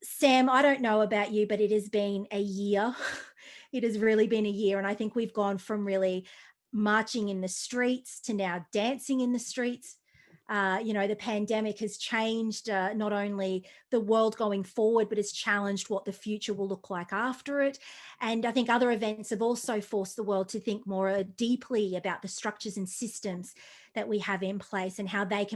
Sam, I don't know about you, but it has been a year. It has really been a year. And I think we've gone from really marching in the streets to now dancing in the streets. The pandemic has changed not only the world going forward, but has challenged what the future will look like after it. And I think other events have also forced the world to think more deeply about the structures and systems that we have in place and how they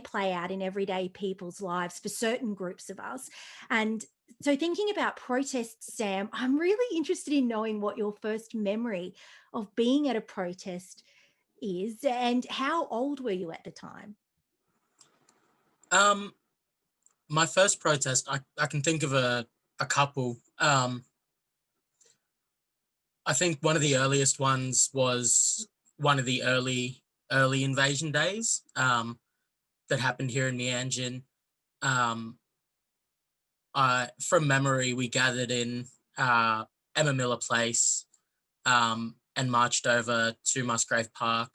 play out in everyday people's lives for certain groups of us. And so thinking about protests, Sam, I'm really interested in knowing what your first memory of being at a protest is and how old were you at the time? My first protest, I can think of a couple. I think one of the earliest ones was one of the early invasion days that happened here in Meanjin. From memory, we gathered in Emma Miller Place and marched over to Musgrave Park.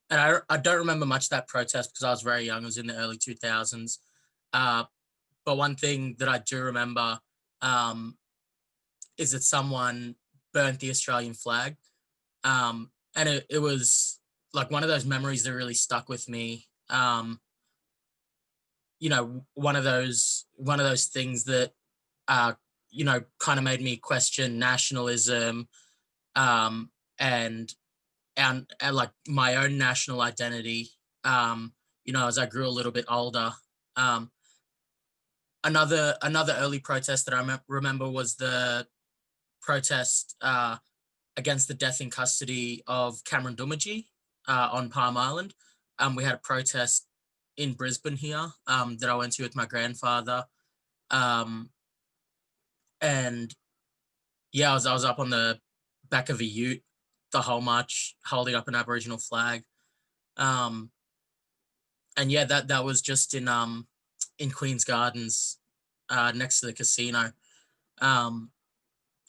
And I don't remember much of that protest because I was very young. It was in the early 2000s. But one thing that I do remember is that someone burnt the Australian flag. And it was like one of those memories that really stuck with me. One of those things that, kind of made me question nationalism and like my own national identity, as I grew a little bit older. Another early protest that I remember was the protest against the death in custody of Cameron Doomadgee on Palm Island. We had a protest in Brisbane here that I went to with my grandfather. And yeah, I was up on the back of a ute the whole march holding up an Aboriginal flag. And yeah, that was just in Queen's Gardens next to the casino.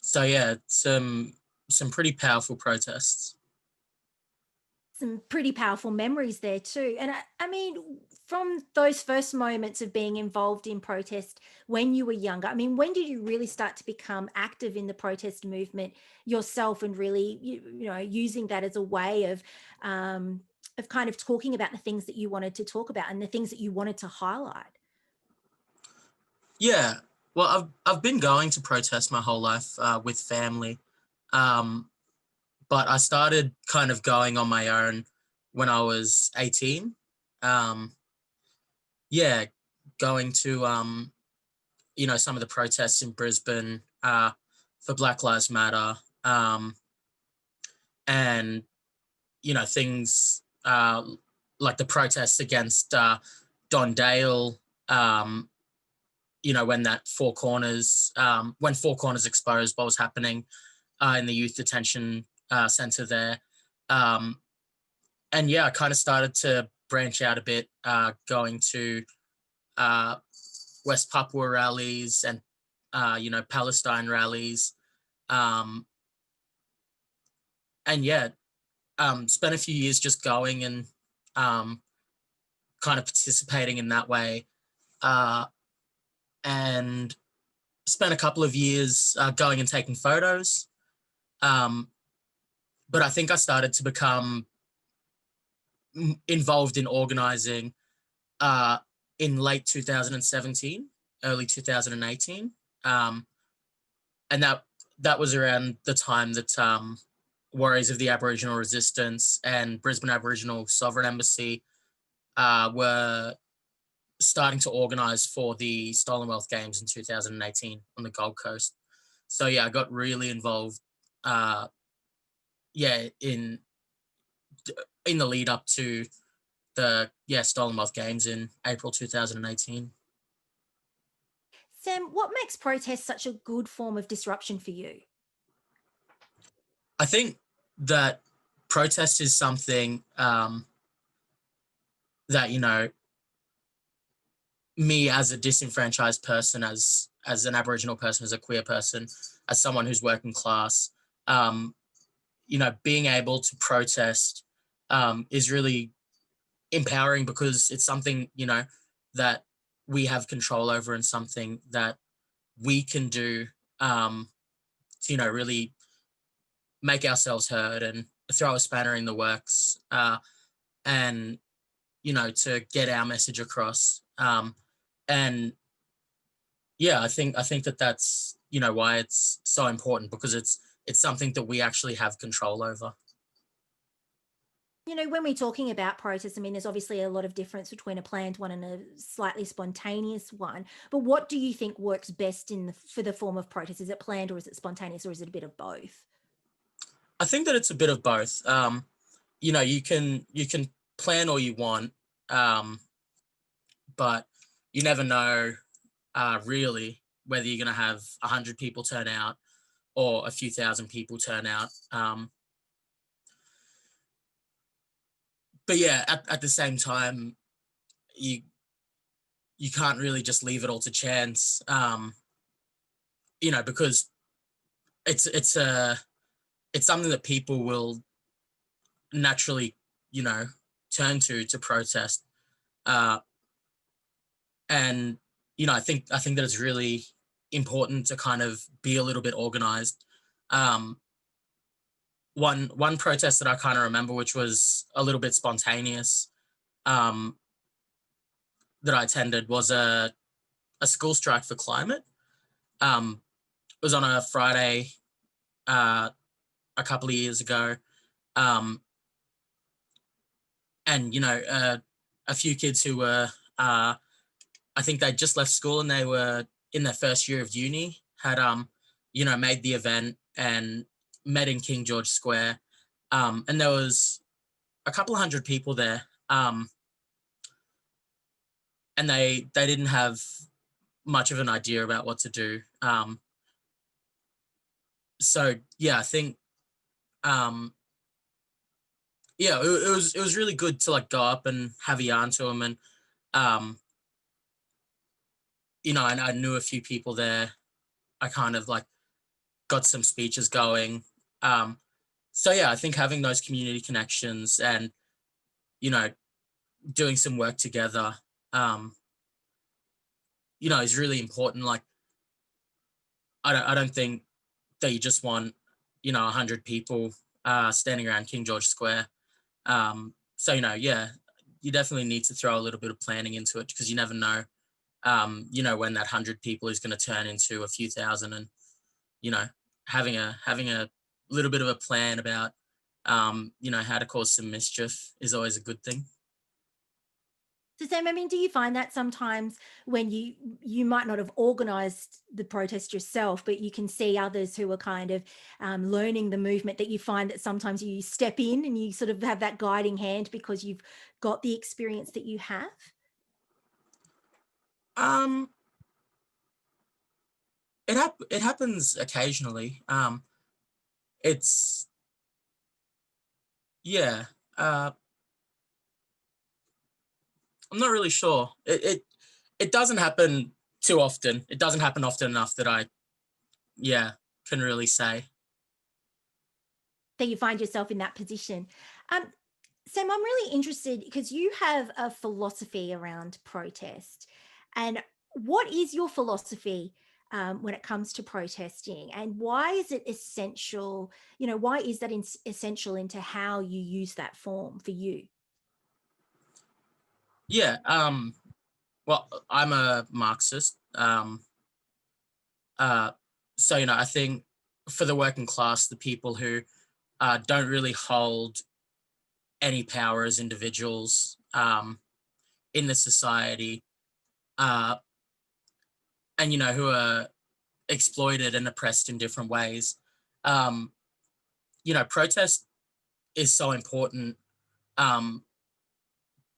So yeah, some pretty powerful protests. Some pretty powerful memories there too. And I mean, from those first moments of being involved in protest when you were younger, I mean, when did you really start to become active in the protest movement yourself and really, using that as a way of kind of talking about the things that you wanted to talk about and the things that you wanted to highlight? Yeah, well, I've been going to protest my whole life with family. But I started kind of going on my own when I was 18. Going to, some of the protests in Brisbane for Black Lives Matter. And, things like the protests against Don Dale, when that Four Corners exposed what was happening in the youth detention centre there. And yeah, I kind of started to branch out a bit, going to West Papua rallies and, Palestine rallies. And yeah, spent a few years just going and kind of participating in that way. And spent a couple of years going and taking photos. But I think I started to become involved in organising in late 2017, early 2018. And that was around the time that Warriors of the Aboriginal Resistance and Brisbane Aboriginal Sovereign Embassy were starting to organise for the Stolen Wealth Games in 2018 on the Gold Coast. So yeah, I got really involved in the lead up to the Stolen Wealth Games in April 2018. Sam, what makes protest such a good form of disruption for you? I think that protest is something that, me as a disenfranchised person, as an Aboriginal person, as a queer person, as someone who's working class, being able to protest is really empowering because it's something, that we have control over and something that we can do to, really make ourselves heard and throw a spanner in the works, and, to get our message across. And yeah, I think that's, why it's so important, because it's something that we actually have control over. When we're talking about protests, I mean, there's obviously a lot of difference between a planned one and a slightly spontaneous one. But what do you think works best for the form of protest? Is it planned, or is it spontaneous, or is it a bit of both? I think that it's a bit of both. You can plan all you want, but you never know really whether you're going to have 100 people turn out or a few thousand people turn out. But yeah, at the same time, you can't really just leave it all to chance, because it's something that people will naturally, turn to protest. And, I think that it's really important to kind of be a little bit organized. One protest that I kind of remember, which was a little bit spontaneous, that I attended, was a school strike for climate. It was on a Friday a couple of years ago. And, a few kids who were, I think they'd just left school and they were in their first year of uni, had, made the event and met in King George Square. And there was a couple of hundred people there. And they didn't have much of an idea about what to do. So yeah, I think, it was really good to like go up and have a yarn to them. And, and I knew a few people there. I kind of like got some speeches going. So yeah, I think having those community connections and, doing some work together, is really important. Like, I don't think that you just want, 100 people standing around King George Square. So, yeah, you definitely need to throw a little bit of planning into it, because you never know, when that 100 people is going to turn into a few thousand. And, having a little bit of a plan about, how to cause some mischief is always a good thing. So Sam, I mean, do you find that sometimes when you might not have organised the protest yourself, but you can see others who are kind of learning the movement, that you find that sometimes you step in and you sort of have that guiding hand because you've got the experience that you have? It happens occasionally. It's yeah. I'm not really sure. It doesn't happen too often. It doesn't happen often enough that I can really say. That you find yourself in that position. Sam, I'm really interested because you have a philosophy around protest. And what is your philosophy when it comes to protesting? And why is it essential? Why is that essential into how you use that form for you? Yeah. Well, I'm a Marxist. So, I think for the working class, the people who don't really hold any power as individuals in the society, and, who are exploited and oppressed in different ways, protest is so important,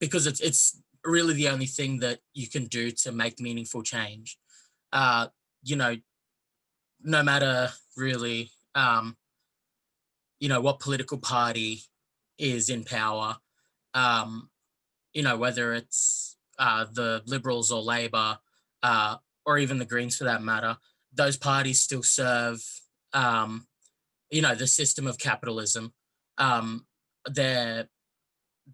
because it's really the only thing that you can do to make meaningful change. You know, no matter really, what political party is in power, whether it's the Liberals or Labor, or even the Greens for that matter, those parties still serve, the system of capitalism.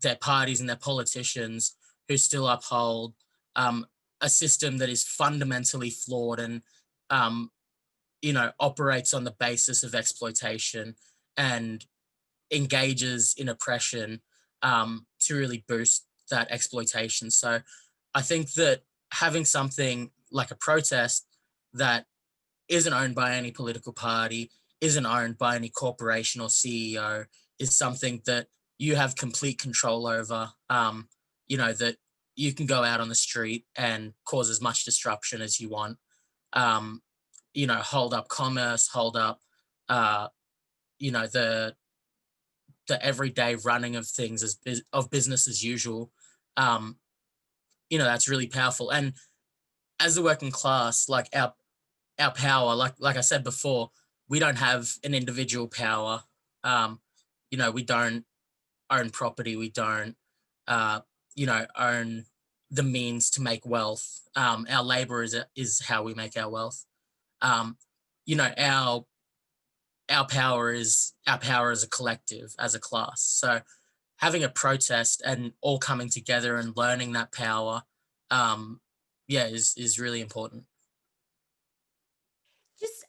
Their parties and their politicians who still uphold a system that is fundamentally flawed and, operates on the basis of exploitation and engages in oppression to really boost that exploitation. So I think that having something like a protest that isn't owned by any political party, isn't owned by any corporation or CEO, is something that you have complete control over, that you can go out on the street and cause as much disruption as you want, hold up commerce, hold up, the everyday running of things of business as usual. That's really powerful. And as the working class, like our power, like I said before, we don't have an individual power. We don't own property. We don't, own the means to make wealth. Our labor is how we make our wealth. Our power is as a collective, as a class. So having a protest and all coming together and learning that power, is really important. Just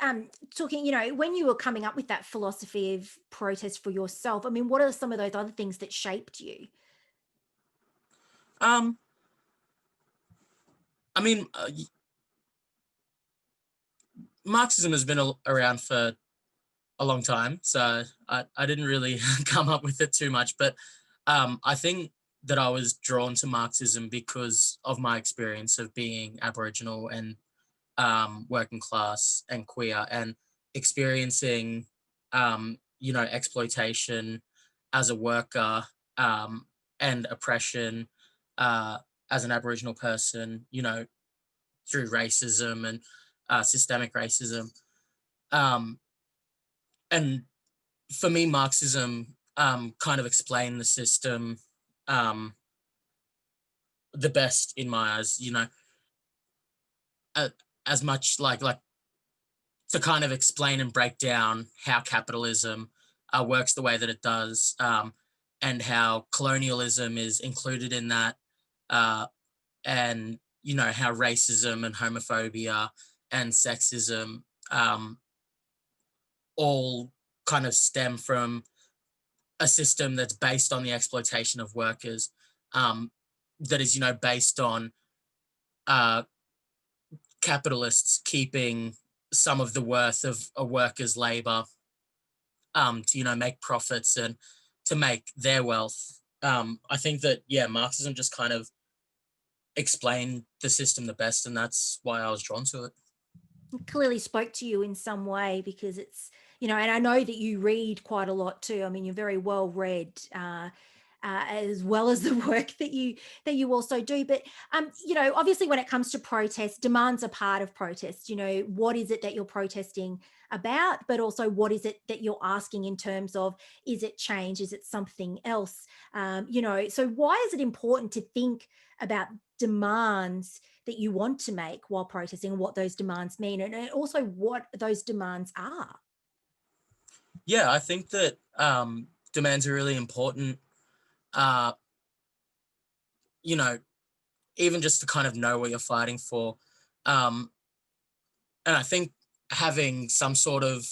talking, when you were coming up with that philosophy of protest for yourself, I mean, what are some of those other things that shaped you? Marxism has been around for a long time, so I didn't really come up with it too much, but I think that I was drawn to Marxism because of my experience of being Aboriginal and working class and queer, and experiencing, exploitation as a worker, and oppression as an Aboriginal person, through racism and systemic racism. And for me, Marxism kind of explained the system the best in my eyes, as much like to kind of explain and break down how capitalism works the way that it does, and how colonialism is included in that, and how racism and homophobia and sexism all kind of stem from a system that's based on the exploitation of workers, that is, based on capitalists keeping some of the worth of a worker's labor, to, make profits and to make their wealth. I think that, Marxism just kind of explained the system the best, and that's why I was drawn to it. It clearly spoke to you in some way, because it's, and I know that you read quite a lot too. I mean, you're very well read, as well as the work that you also do. But obviously, when it comes to protest, demands are part of protest. What is it that you're protesting about, but also what is it that you're asking in terms of, is it change, is it something else? So why is it important to think about demands that you want to make while protesting, and what those demands mean, and also what those demands are? Yeah, I think that demands are really important. Even just to kind of know what you're fighting for. And I think having some sort of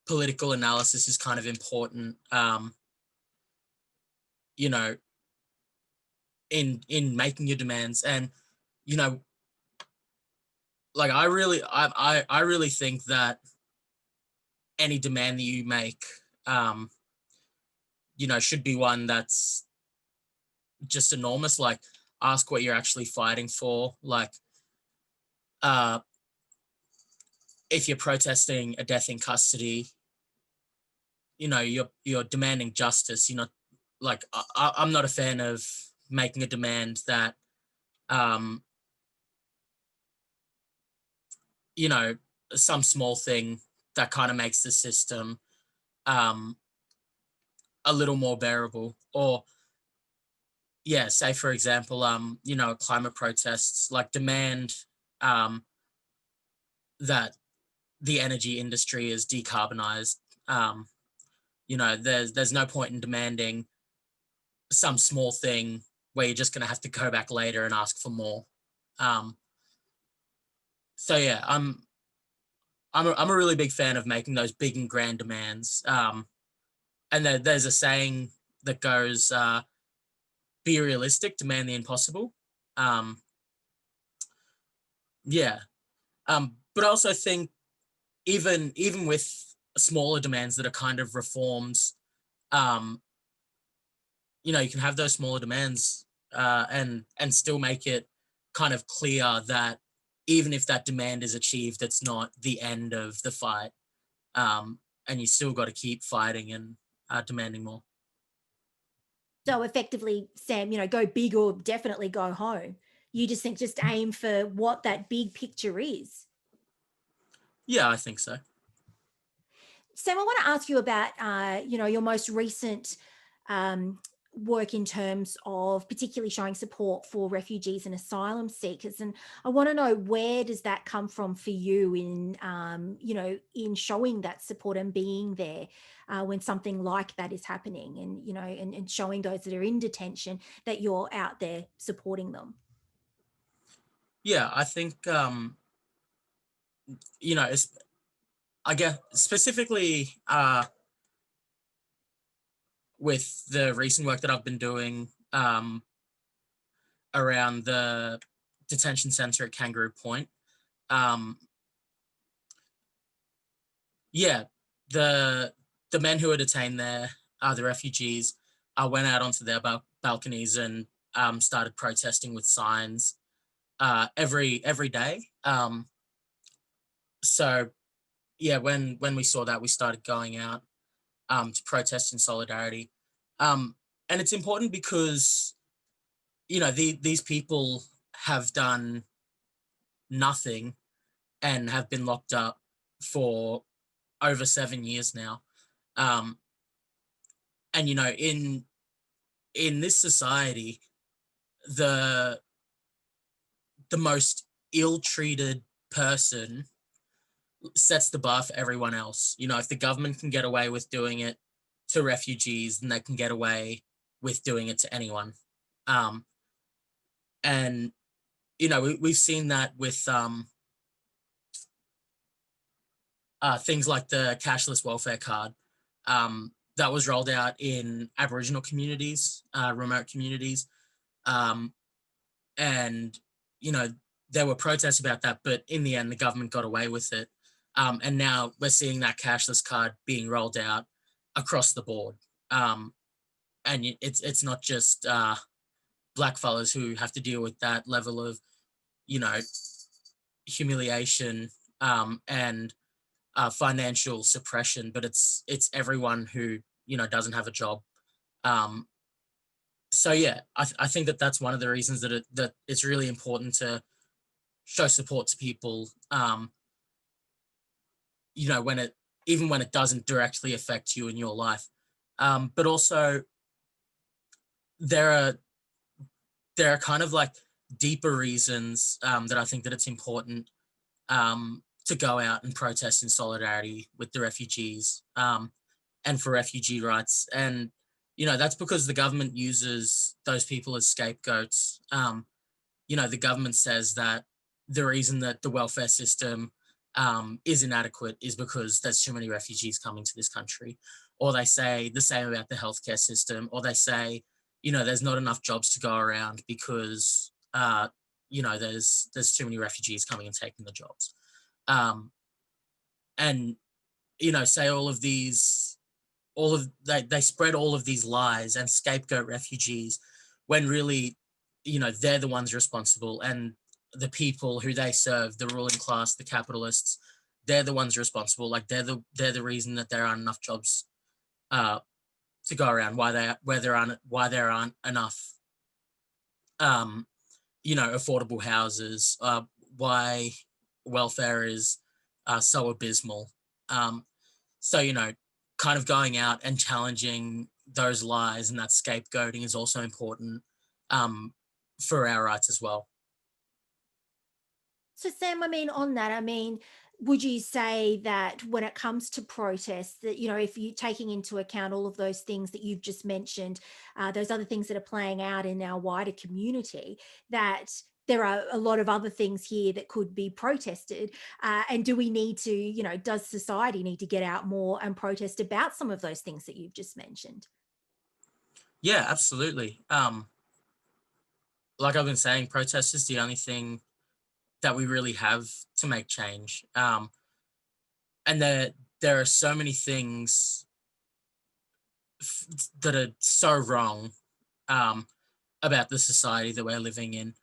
political analysis is kind of important, in making your demands. And, like I really think that any demand that you make, should be one that's just enormous. Like, ask what you're actually fighting for. Like, if you're protesting a death in custody, you're demanding justice. Like, I'm not a fan of making a demand that, some small thing that kind of makes the system a little more bearable. Or, say for example, climate protests, like demand that the energy industry is decarbonized. There's no point in demanding some small thing where you're just going to have to go back later and ask for more. So yeah, I'm a really big fan of making those big and grand demands. And there's a saying that goes, "Be realistic, demand the impossible." Um, yeah, but I also think even with smaller demands that are kind of reforms, um, you can have those smaller demands, and still make it kind of clear that even if that demand is achieved, it's not the end of the fight, and you still got to keep fighting and demanding more. So effectively, Sam, go big or definitely go home. You just think just aim for what that big picture is. Yeah, I think so. Sam, I want to ask you about, your most recent um, work in terms of particularly showing support for refugees and asylum seekers. And I want to know, where does that come from for you in showing that support and being there when something like that is happening, and, and showing those that are in detention that you're out there supporting them? Yeah, I think it's, I guess specifically with the recent work that I've been doing around the detention center at Kangaroo Point. Um, yeah, the men who are detained there, the refugees, went out onto their balconies and started protesting with signs every day. So yeah, when we saw that, we started going out to protest in solidarity. And it's important because these people have done nothing and have been locked up for over 7 years now. Um, and in this society, the most ill-treated person sets the bar for everyone else. If the government can get away with doing it to refugees, then they can get away with doing it to anyone. Um, and we've seen that with things like the cashless welfare card that was rolled out in Aboriginal communities, remote communities, um, and you know there were protests about that, but in the end, the government got away with it. And now we're seeing that cashless card being rolled out across the board. Um, and it's not just black fellas who have to deal with that level of you know humiliation and financial suppression, but it's everyone who doesn't have a job. Um, so yeah, I think that's one of the reasons that it's really important to show support to people. When it even when it doesn't directly affect you in your life, but also there are kind of like deeper reasons that I think that it's important to go out and protest in solidarity with the refugees and for refugee rights. And, that's because the government uses those people as scapegoats. The government says that the reason that the welfare system is inadequate is because there's too many refugees coming to this country. Or they say the same about the healthcare system, or they say, there's not enough jobs to go around because, there's too many refugees coming and taking the jobs. Um, and say they spread all of these lies and scapegoat refugees when really they're the ones responsible, and the people who they serve, the ruling class, the capitalists, they're the ones responsible. Like they're the reason that there aren't enough jobs to go around, why there aren't enough affordable houses, why welfare is so abysmal. Um, so, kind of going out and challenging those lies and that scapegoating is also important for our rights as well. So, Sam, on that, would you say that when it comes to protests, that, if you're taking into account all of those things that you've just mentioned, those other things that are playing out in our wider community, that there are a lot of other things here that could be protested. And do we need to, does society need to get out more and protest about some of those things that you've just mentioned? Yeah, absolutely. Like I've been saying, protest is the only thing that we really have to make change. And there are so many things that are so wrong um, about the society that we're living in,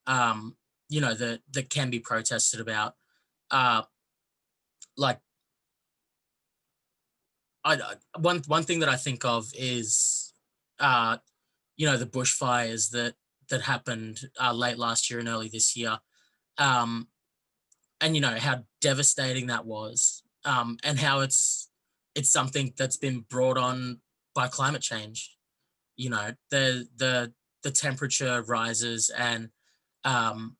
that can be protested about. Uh, like one thing that I think of is, the bushfires that happened late last year and early this year, and how devastating that was, and how it's something that's been brought on by climate change. The temperature rises, and um,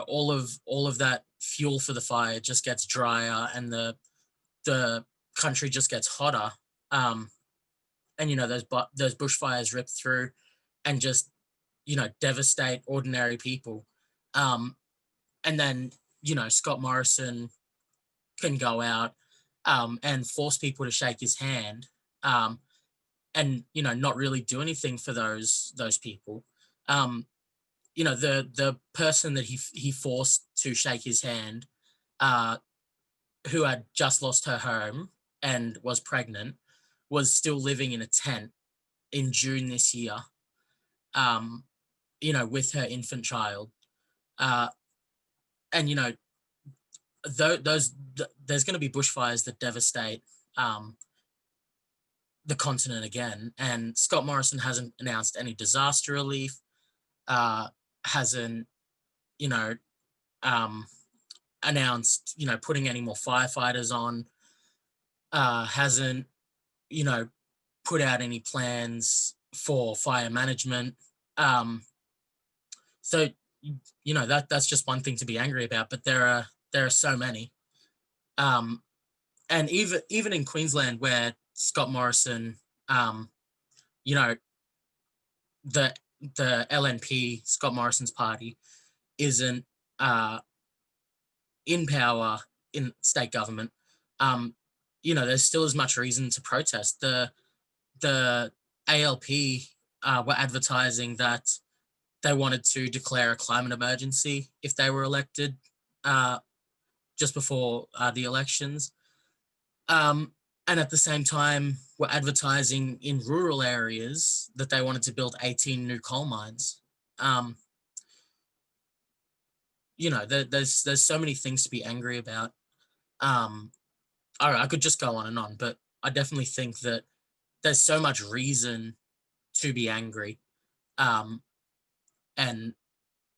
all of that fuel for the fire just gets drier, and the country just gets hotter. Um, and those bushfires rip through and just devastate ordinary people. Um, and then Scott Morrison can go out and force people to shake his hand, and not really do anything for those people. The person that he forced to shake his hand, who had just lost her home and was pregnant, was still living in a tent in June this year, with her infant child. And there's going to be bushfires that devastate the continent again, and Scott Morrison hasn't announced any disaster relief, hasn't um, announced putting any more firefighters on, hasn't put out any plans for fire management. So that's just one thing to be angry about, but there are so many. And even in Queensland, where Scott Morrison, the LNP, Scott Morrison's party, isn't in power in state government, there's still as much reason to protest. The ALP were advertising that they wanted to declare a climate emergency if they were elected just before the elections. And at the same time, were advertising in rural areas that they wanted to build 18 new coal mines. There's so many things to be angry about. I could just go on and on, but I definitely think that there's so much reason to be angry. And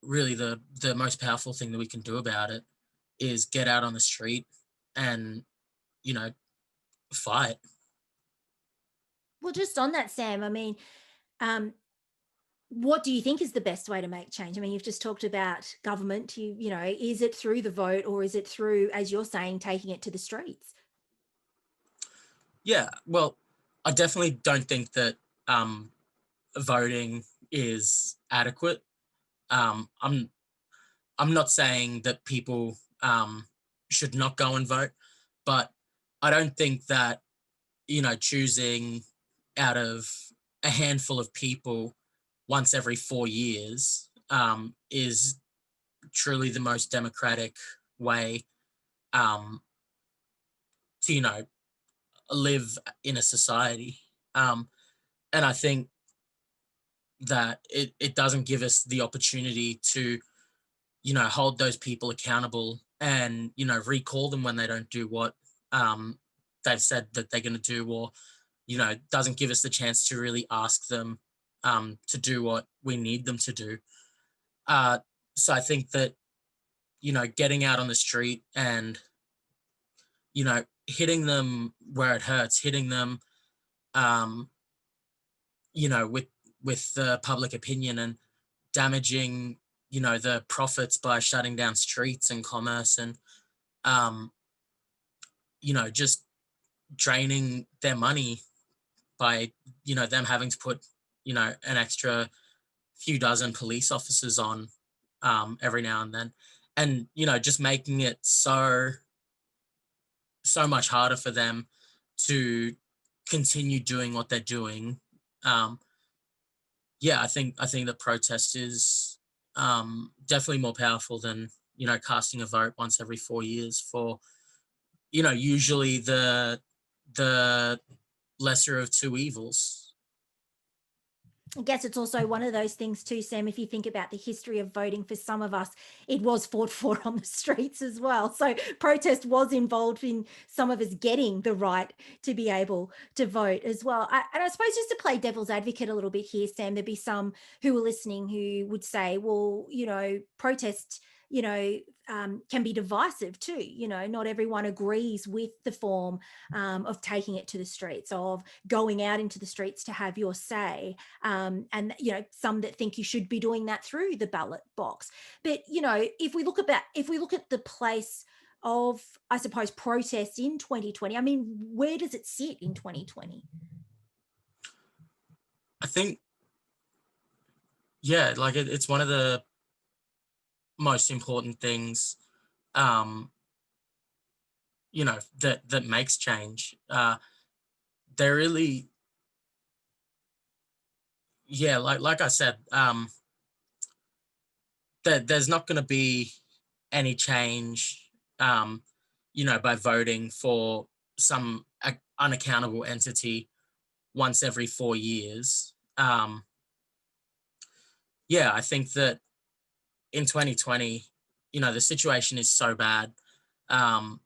really the most powerful thing that we can do about it is get out on the street and, fight. Well, just on that, Sam, I mean, what do you think is the best way to make change? I mean, you've just talked about government. Is it through the vote, or is it through, as you're saying, taking it to the streets? Yeah, well, I definitely don't think that voting is adequate. I'm not saying that people should not go and vote, but I don't think that choosing out of a handful of people once every 4 years is truly the most democratic way to live in a society. And I think that it doesn't give us the opportunity to hold those people accountable and recall them when they don't do what they've said that they're going to do, or doesn't give us the chance to really ask them to do what we need them to do. So I think that getting out on the street and hitting them where it hurts, hitting them with the public opinion, and damaging the profits by shutting down streets and commerce, and just draining their money by them having to put an extra few dozen police officers on every now and then, and just making it so much harder for them to continue doing what they're doing. I think the protest is definitely more powerful than casting a vote once every 4 years for usually the lesser of two evils. I guess it's also one of those things too, Sam, if you think about the history of voting, for some of us, it was fought for on the streets as well. So protest was involved in some of us getting the right to be able to vote as well. And I suppose, just to play devil's advocate a little bit here, Sam, there'd be some who are listening who would say, well, protest, can be divisive too. Not everyone agrees with the form of taking it to the streets, of going out into the streets to have your say. And some that think you should be doing that through the ballot box. But if we look at the place of, I suppose, protest in 2020, I mean, where does it sit in 2020? I think, it's one of the most important things, that makes change. They're really, like I said, there's not going to be any change, by voting for some unaccountable entity once every 4 years. I think that in 2020, the situation is so bad. The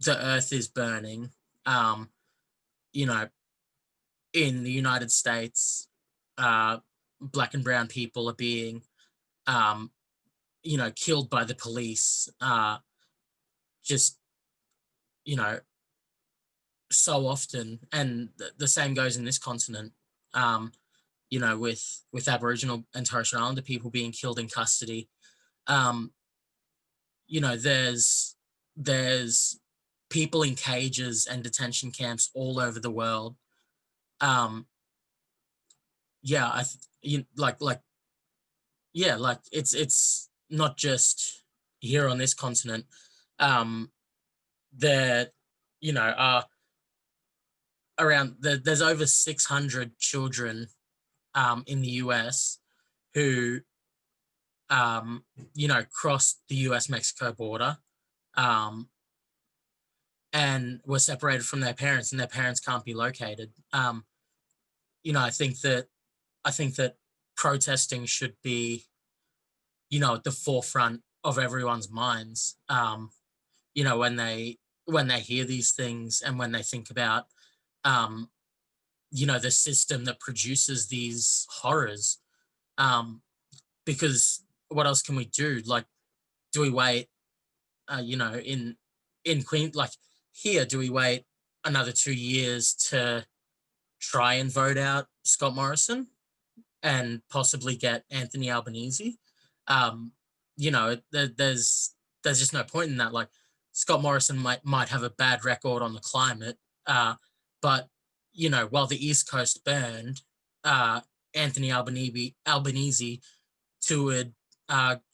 earth is burning. In the United States, black and brown people are being, killed by the police, just, so often. And the same goes in this continent, with Aboriginal and Torres Strait Islander people being killed in custody. There's people in cages and detention camps all over the world. It's not just here on this continent. There, are around there's over 600 children in the US who crossed the US-Mexico border and were separated from their parents, and their parents can't be located. I think that protesting should be, at the forefront of everyone's minds. When they hear these things, and when they think about, the system that produces these horrors. Because what else can we do? Like, do we wait? In Queen, like here, do we wait another 2 years to try and vote out Scott Morrison and possibly get Anthony Albanese? There's just no point in that. Like, Scott Morrison might have a bad record on the climate, but while the East Coast burned, Anthony Albanese toured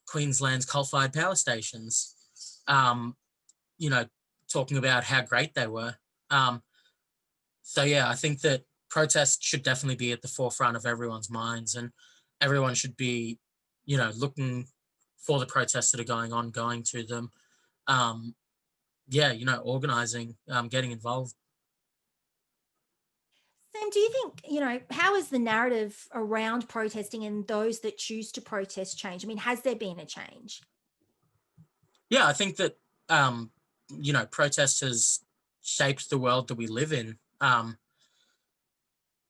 Queensland's coal-fired power stations, talking about how great they were. I think that protests should definitely be at the forefront of everyone's minds, and everyone should be, looking for the protests that are going to them. Organizing, getting involved. Sam, do you think, how has the narrative around protesting and those that choose to protest changed? I mean, has there been a change? Yeah, I think that, protest has shaped the world that we live in.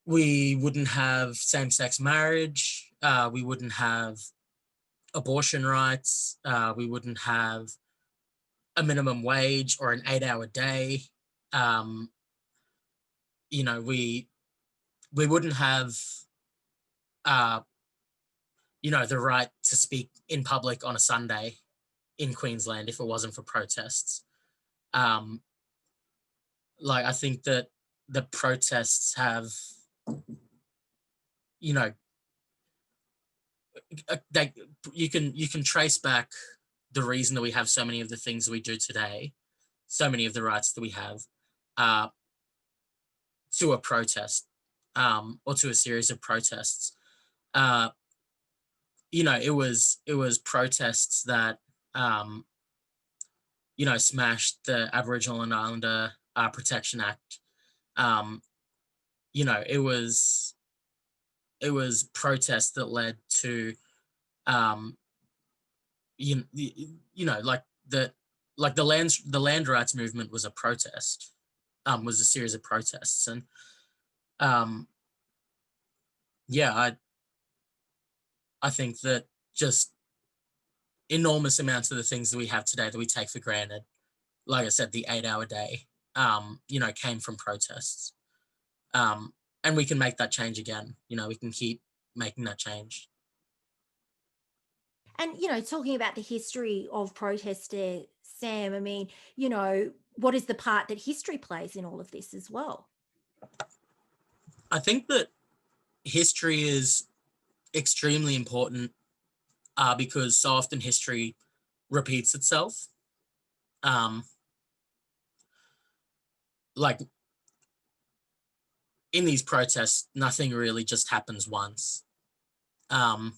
We wouldn't have same-sex marriage. We wouldn't have abortion rights. We wouldn't have a minimum wage or an 8-hour day. We wouldn't have, the right to speak in public on a Sunday in Queensland if it wasn't for protests. I think that the protests have you know, you can trace back the reason that we have so many of the things that we do today, so many of the rights that we have, to a protest, or to a series of protests. It was protests that smashed the Aboriginal and Islander Protection Act. It was protests that led to the land rights movement was a protest, was a series of protests. And I think that just enormous amounts of the things that we have today that we take for granted, like I said, the 8-hour day, came from protests. And we can make that change again. We can keep making that change. And, talking about the history of protest there, Sam, I mean, what is the part that history plays in all of this as well? I think that history is extremely important because so often history repeats itself. Like in these protests, nothing really just happens once. And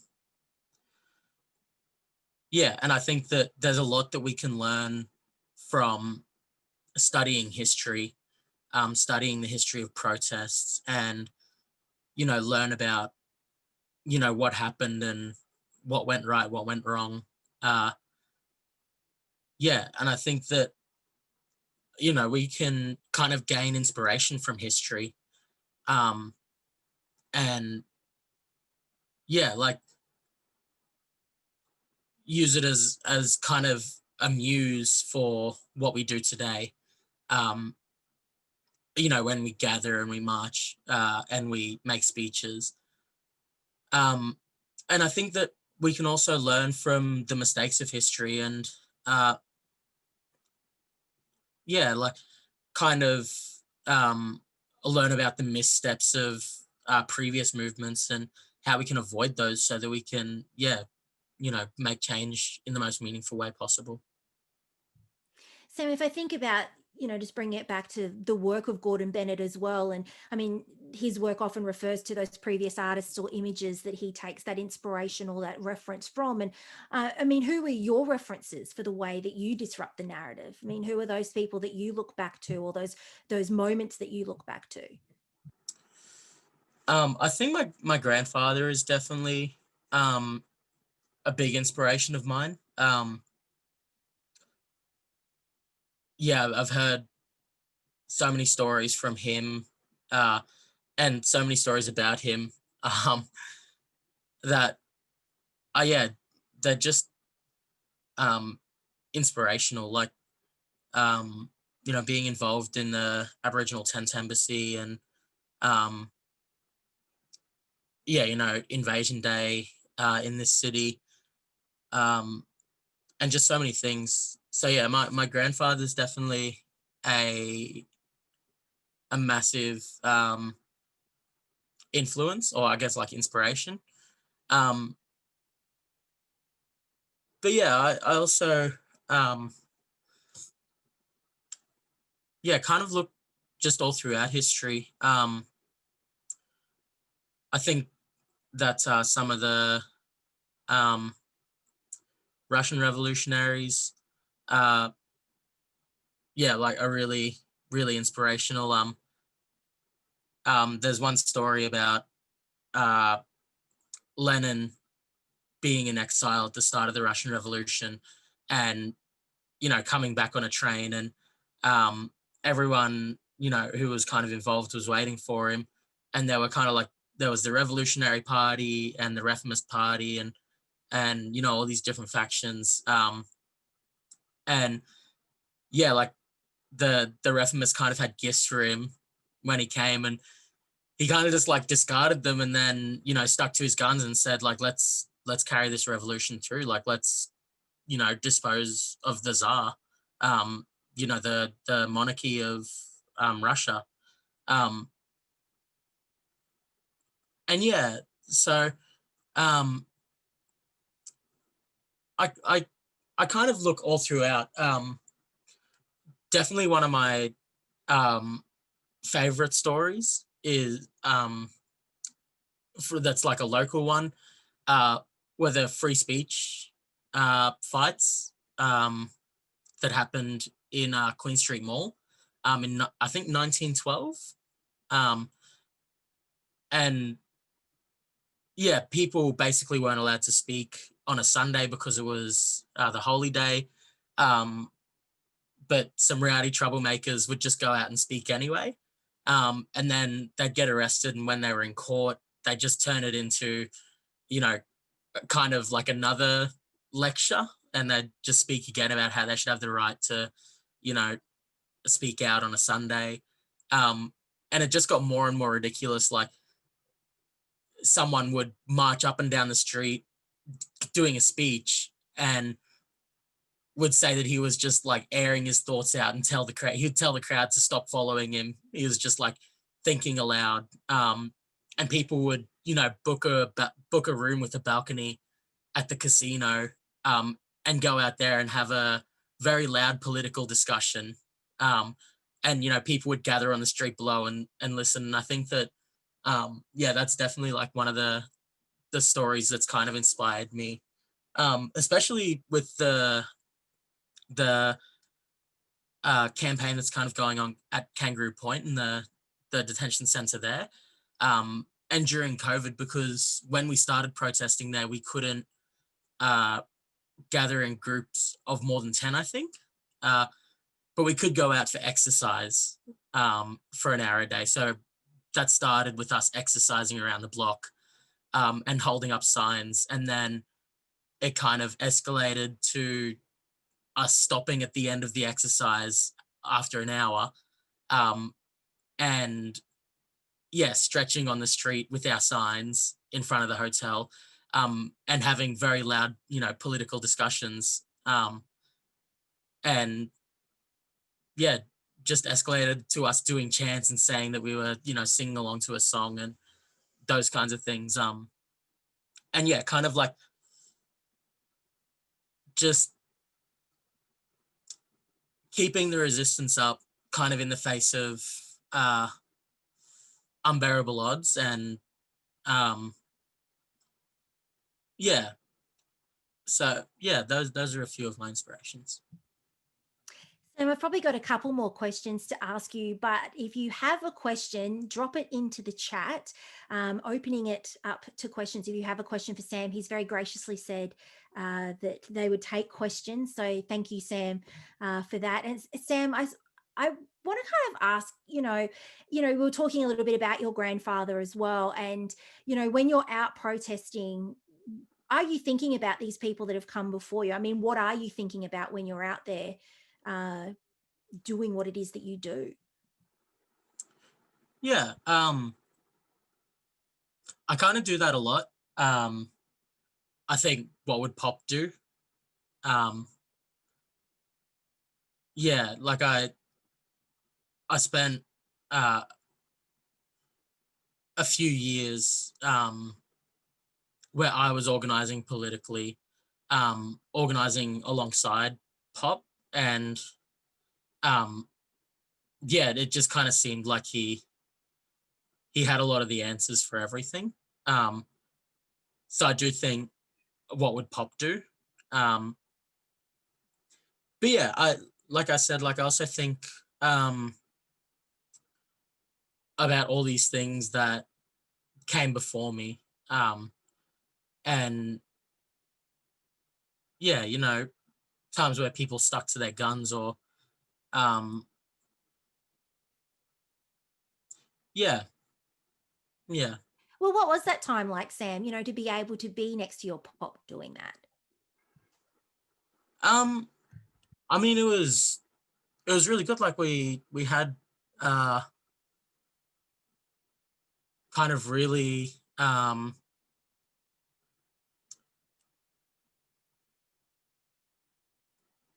I think that there's a lot that we can learn from studying history, studying the history of protests, and, learn about, what happened and what went right, what went wrong. And I think that, we can kind of gain inspiration from history. And use it as kind of a muse for what we do today. When we gather and we march and we make speeches. And I think that we can also learn from the mistakes of history and learn about the missteps of previous movements and how we can avoid those so that we can, make change in the most meaningful way possible. Sam, if I think about, just bringing it back to the work of Gordon Bennett as well, and I mean, his work often refers to those previous artists or images that he takes that inspiration or that reference from. And I mean, who are your references for the way that you disrupt the narrative? I mean, who are those people that you look back to, or those moments that you look back to? I think my grandfather is definitely a big inspiration of mine. I've heard so many stories from him and so many stories about him that they're just inspirational, like being involved in the Aboriginal Tent Embassy and Invasion Day in this city, and just so many things. So my grandfather's definitely a massive influence, or I guess like inspiration. But I also kind of look just all throughout history. I think that some of the Russian revolutionaries are really, really inspirational. There's one story about Lenin being in exile at the start of the Russian Revolution and, coming back on a train, and everyone, who was kind of involved was waiting for him. And they were kind of like, there was the Revolutionary Party and the Reformist Party and all these different factions. And the Reformists kind of had gifts for him when he came, and he kind of just like discarded them, and then stuck to his guns and said, like, let's carry this revolution through, like, let's dispose of the Tsar, the monarchy of Russia. And So I kind of look all throughout. Definitely one of my favorite stories is that's like a local one, were the free speech fights that happened in Queen Street Mall in I think 1912, and yeah, people basically weren't allowed to speak on a Sunday because it was the holy day. But some rowdy troublemakers would just go out and speak anyway. And then they'd get arrested. And when they were in court, they just turn it into, you know, kind of like another lecture. And they'd just speak again about how they should have the right to, you know, speak out on a Sunday. And it just got more and more ridiculous. Like, someone would march up and down the street doing a speech and would say that he was just like airing his thoughts out and tell the crowd, he'd tell the crowd to stop following him. He was just like thinking aloud. And people would, you know, book a room with a balcony at the casino, and go out there and have a very loud political discussion. And, you know, people would gather on the street below and listen. And I think that, yeah, that's definitely like one of the stories that's kind of inspired me, especially with the campaign that's kind of going on at Kangaroo Point and the detention centre there, and during COVID, because when we started protesting there, we couldn't gather in groups of more than 10, I think, but we could go out for exercise for an hour a day. So that started with us exercising around the block, and holding up signs, and then it kind of escalated to us stopping at the end of the exercise after an hour, and yeah, stretching on the street with our signs in front of the hotel, and having very loud, you know, political discussions, and yeah, just escalated to us doing chants and saying that we were, you know, singing along to a song and those kinds of things. And yeah, kind of like just keeping the resistance up, kind of in the face of unbearable odds. And yeah, so yeah, those are a few of my inspirations. And I've probably got a couple more questions to ask you, but if you have a question, drop it into the chat, opening it up to questions. If you have a question for Sam, he's very graciously said that they would take questions. So thank you, Sam, for that. And Sam, I want to kind of ask, we were talking a little bit about your grandfather as well. And, you know, when you're out protesting, are you thinking about these people that have come before you? I mean, what are you thinking about when you're out there doing what it is that you do? Yeah, I kind of do that a lot. I think, what would Pop do? Yeah, like I spent a few years where I was organizing politically, organizing alongside Pop, and yeah, it just kind of seemed like he had a lot of the answers for everything. So I do think, what would Pop do? But yeah, I said, I also think about all these things that came before me, and yeah, you know, times where people stuck to their guns, or yeah. Well, what was that time like, Sam, you know, to be able to be next to your Pop doing that? I mean, it was really good. Like, we had kind of really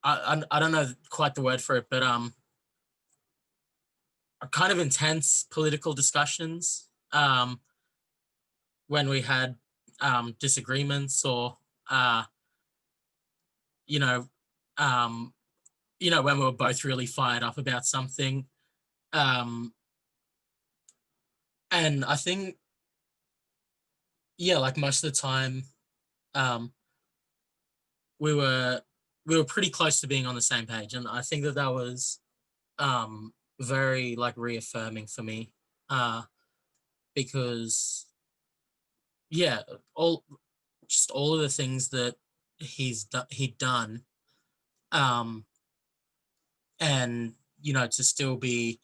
I don't know quite the word for it, but kind of intense political discussions, when we had disagreements, or you know, when we were both really fired up about something. And I think, like most of the time, we were pretty close to being on the same page, and I think that was very like reaffirming for me, because all of the things that he'd done, and to still be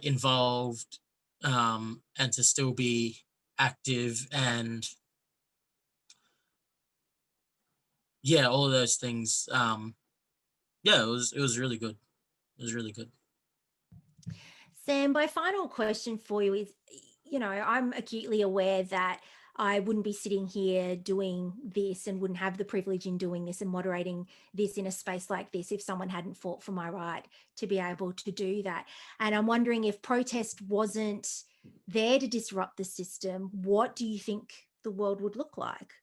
involved, and to still be active, and all of those things. It was really good. It was really good. Sam, my final question for you is, I'm acutely aware that I wouldn't be sitting here doing this and wouldn't have the privilege in doing this and moderating this in a space like this if someone hadn't fought for my right to be able to do that. And I'm wondering, if protest wasn't there to disrupt the system, what do you think the world would look like?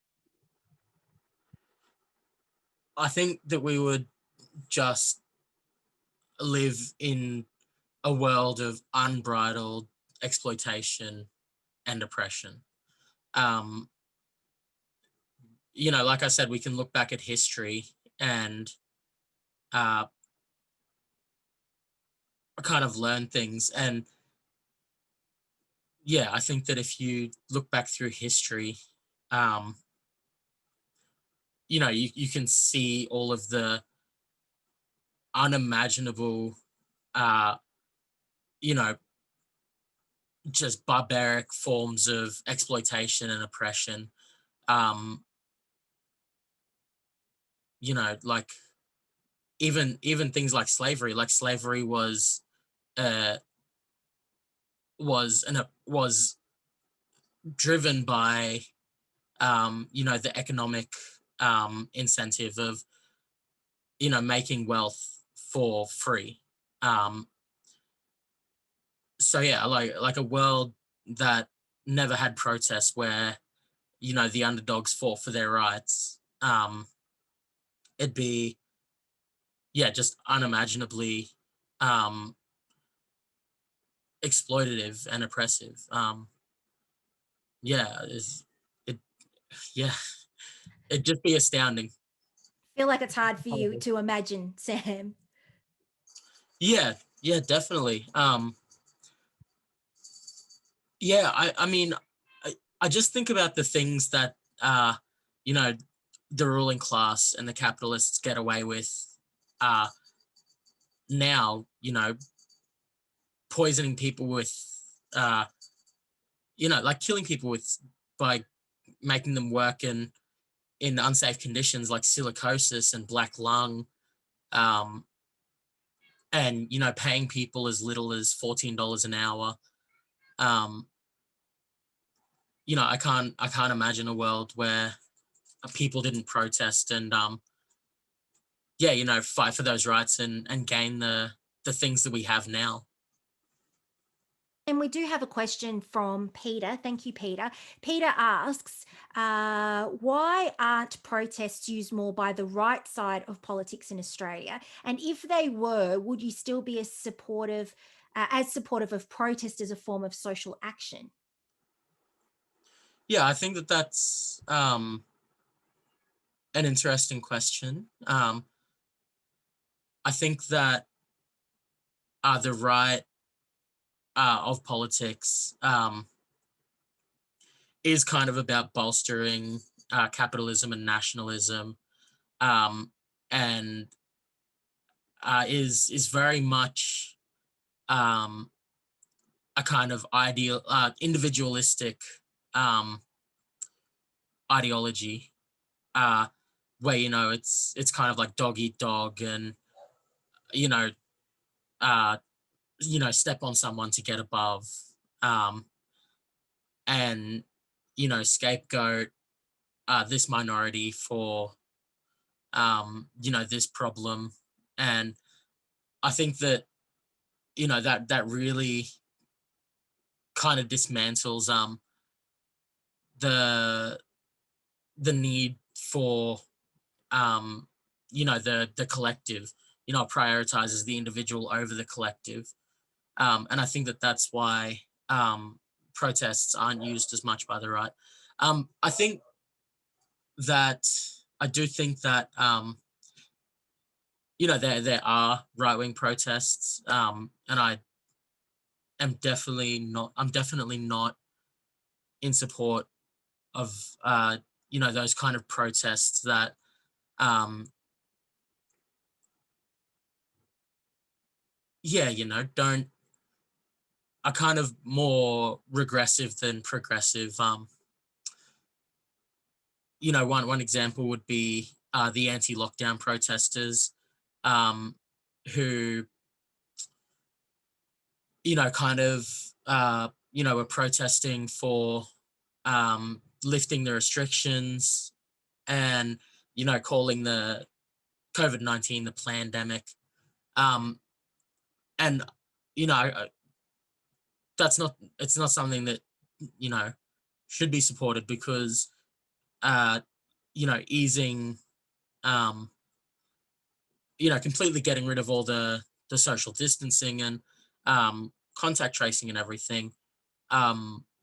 I think that we would just live in a world of unbridled exploitation and oppression. Like I said, we can look back at history and kind of learn things. And I think that if you look back through history, you can see all of the unimaginable, just barbaric forms of exploitation and oppression. Like even things like slavery. Like slavery was driven by the economic incentive of making wealth for free. So like a world that never had protests, where the underdogs fought for their rights, it'd be just unimaginably exploitative and oppressive. It it'd just be astounding. I feel like it's hard for you to imagine, Sam. Yeah, definitely. I mean, I just think about the things that the ruling class and the capitalists get away with now, poisoning people with like killing people with, by making them work in unsafe conditions like silicosis and black lung, and paying people as little as $14 an hour. I can't imagine a world where people didn't protest and fight for those rights and gain the things that we have now. And we do have a question from Peter. Thank you, Peter. Peter asks, why aren't protests used more by the right side of politics in Australia? And if they were, would you still be as supportive of protest as a form of social action? Yeah, I think that that's an interesting question. I think that the right of politics is kind of about bolstering capitalism and nationalism, and is very much a kind of individualistic ideology, where it's kind of like dog eat dog, and step on someone to get above, and scapegoat this minority for this problem. And I think that that really kind of dismantles the need for, the collective, prioritizes the individual over the collective. And I think that that's why protests aren't used as much by the right. I do think that, there are right-wing protests, and I'm definitely not in support of, those kind of protests that, don't, are kind of more regressive than progressive. One example would be the anti-lockdown protesters, who, were protesting for lifting the restrictions and, calling the COVID-19 the plandemic. And, it's not something that, should be supported, because, easing, completely getting rid of all the social distancing and contact tracing and everything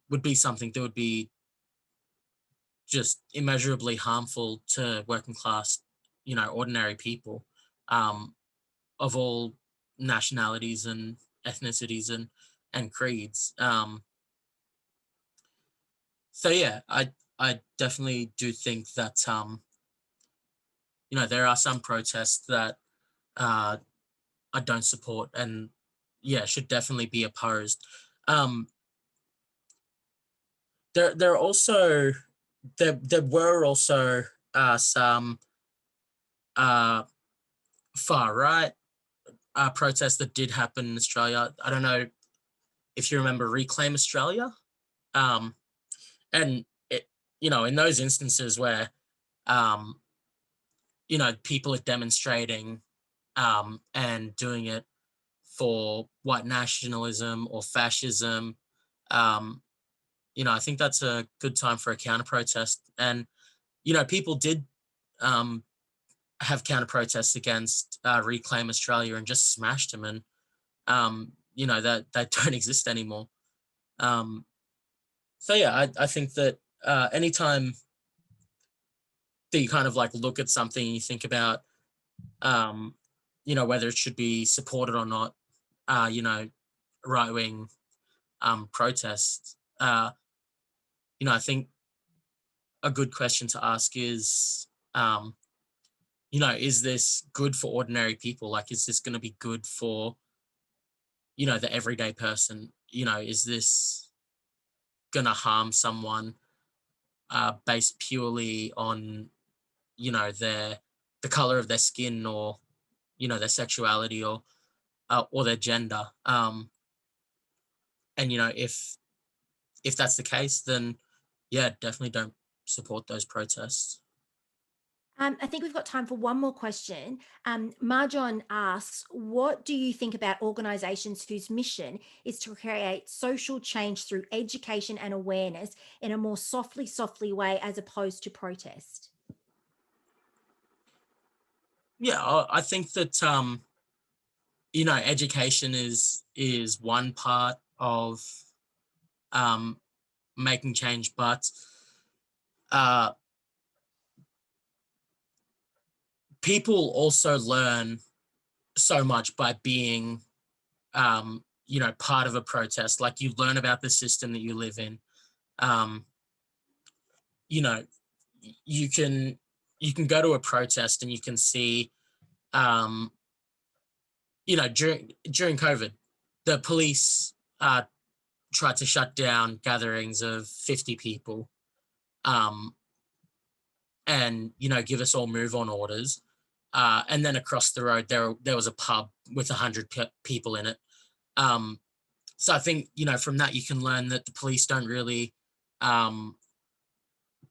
would be something that would be just immeasurably harmful to working class, ordinary people, of all nationalities and ethnicities and creeds. So yeah, I definitely do think that there are some protests that I don't support, and should definitely be opposed. There were also some far right protests that did happen in Australia. I don't know if you remember Reclaim Australia, and it, in those instances where people are demonstrating and doing it for white nationalism or fascism, I think that's a good time for a counter protest. And people did have counter protests against Reclaim Australia and just smashed them, and that don't exist anymore. So yeah, I think that anytime that you kind of like look at something and you think about whether it should be supported or not, right-wing protests, I think a good question to ask is, is this good for ordinary people? Like, is this going to be good for, the everyday person? Is this going to harm someone based purely on, the color of their skin, or, their sexuality, or their gender? And, if that's the case, then yeah, definitely don't support those protests. I think we've got time for one more question. Marjon asks, what do you think about organisations whose mission is to create social change through education and awareness in a more softly way as opposed to protest? Yeah, I think that education is one part of making change, but people also learn so much by being part of a protest. Like, you learn about the system that you live in. You can go to a protest and you can see during COVID, the police tried to shut down gatherings of 50 people, and give us all move on orders. And then across the road, there was a pub with 100 people in it. So I think, from that, you can learn that the police don't really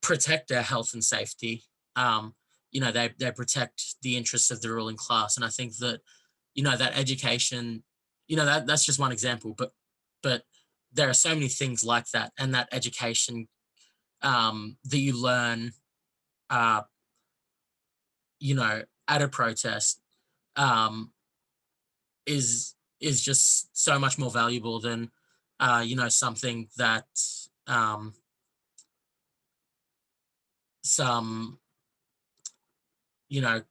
protect our health and safety. They protect the interests of the ruling class. And I think that, that education, that's just one example, but there are so many things like that. And that education that you learn, you know, at a protest, is just so much more valuable than, you know, something that some, you know,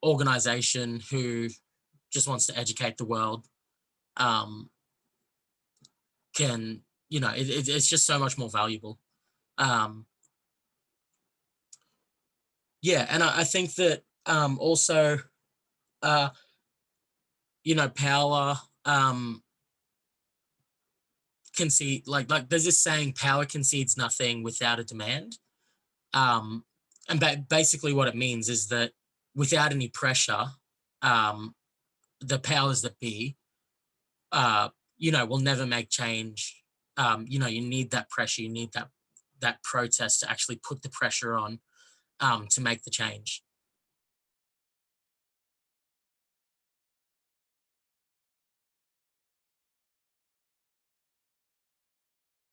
organization who just wants to educate the world can, you know, it's just so much more valuable. Yeah, and I think that also, you know, power concede, like there's this saying, power concedes nothing without a demand. And basically what it means is that without any pressure, the powers that be, you know, will never make change. You know, you need that pressure, you need that protest to actually put the pressure on, to make the change.